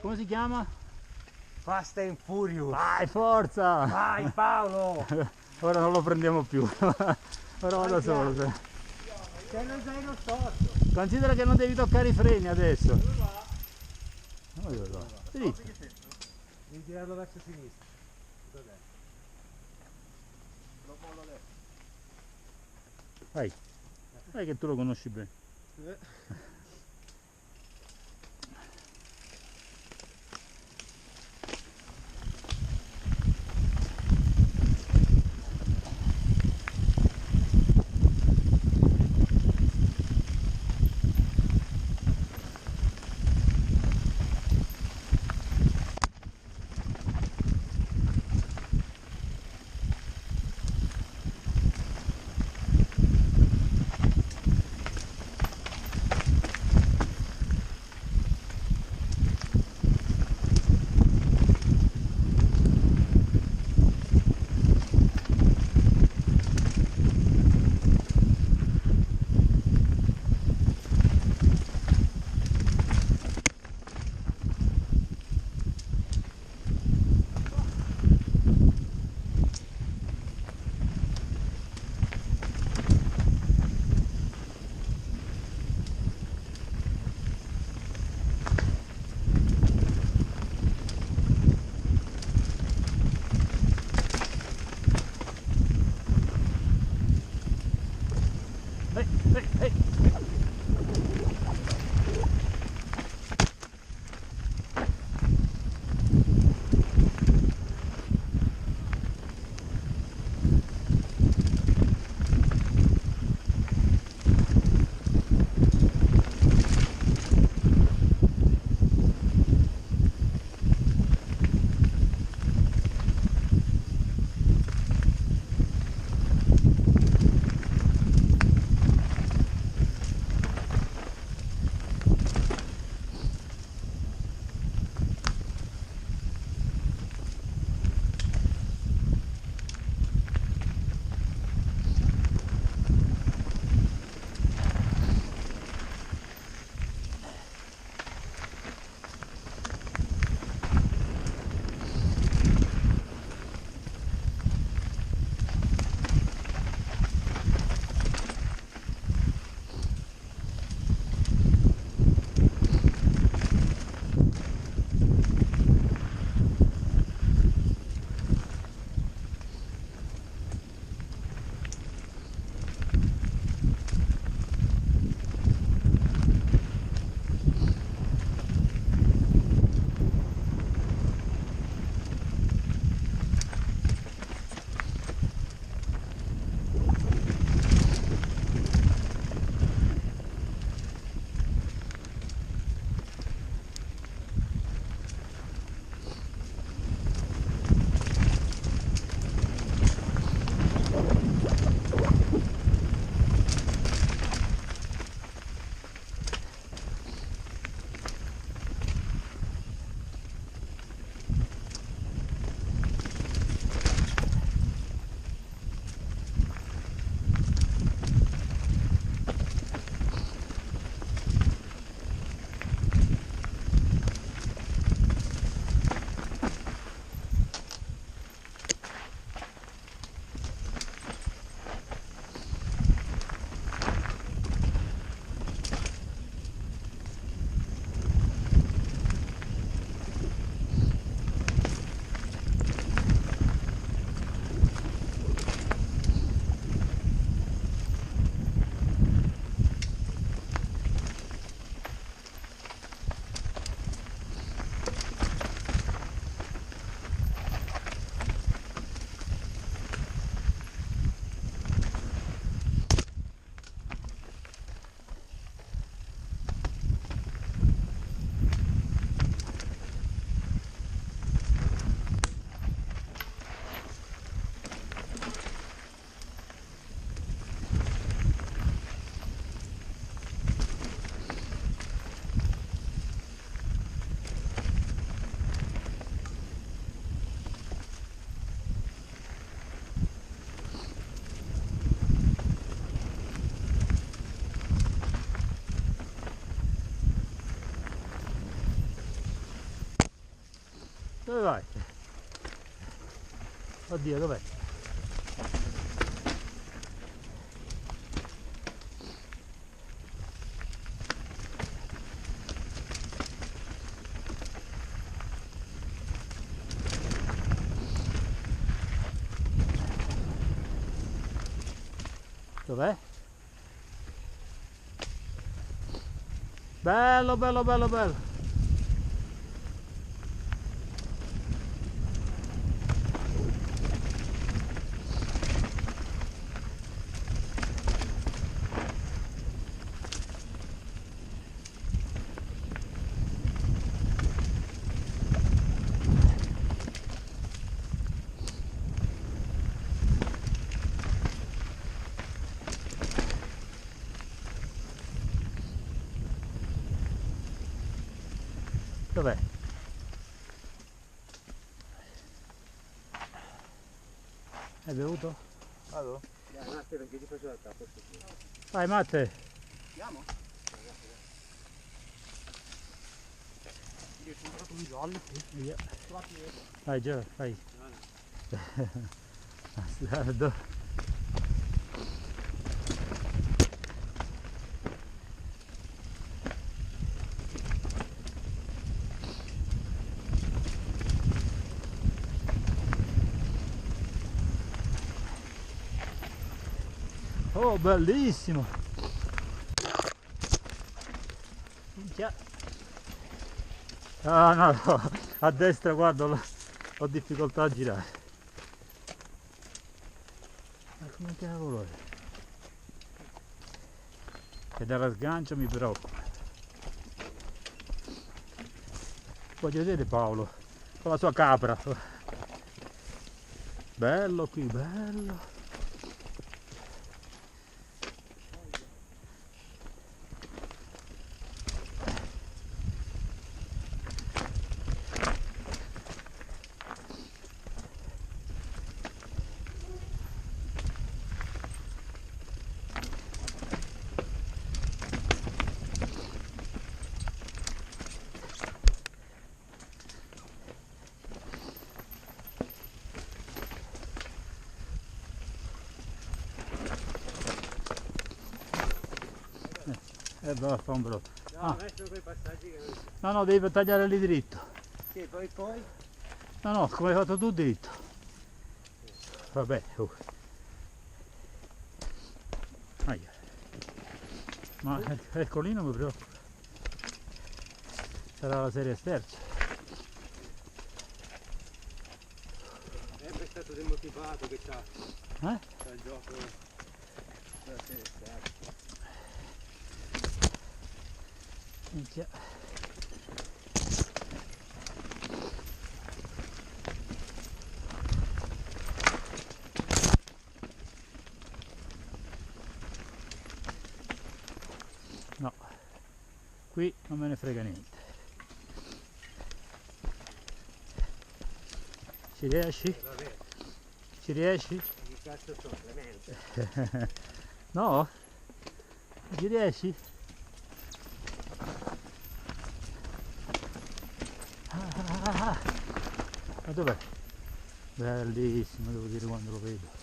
Come si chiama? Fast and Furious. Vai, forza! Vai Paolo! Ora non lo prendiamo più. Ora vado solo. C'è lo zaino storto. Considera che non devi toccare i freni adesso. Dove va? Dritto. Devi tirarlo verso sinistra. Dov'è? Lo mollo adesso. Vai. Vai che tu lo conosci bene. Dove vai? Oddio, dov'è? Dov'è? Bello, bello, bello, bello. Dov'è? Hai bevuto? Vado? Dai, un attimo che ti faccio la tappa. Vai Matte! Andiamo? Io ho comprato un jolly. Via. Vai già, vai. Bastardo. Oh, bellissimo! Minchia. Ah no, no, a destra guarda, ho difficoltà a girare. Ma come cavolo è? E dalla sgancia mi preoccupa. Voglio vedere Paolo con la sua capra. Bello qui, bello. Va a fare un brotto. No, adesso quei passaggi che... No, no, devi tagliare lì dritto. Sì, poi? No, no, come hai fatto tu dritto. Vabbè. Aia. Ma il colino mi preoccupa. Sarà la serie sterzo. È sempre stato demotivato che c'ha. Eh? C'ha il gioco della serie sterzo. Minchia. No, qui non me ne frega niente. Ci riesci? Vabbè, Ci riesci? che cazzo sono, Clemente? No? Ci riesci? Ma dov'è? Bellissimo, devo dire quando lo vedo.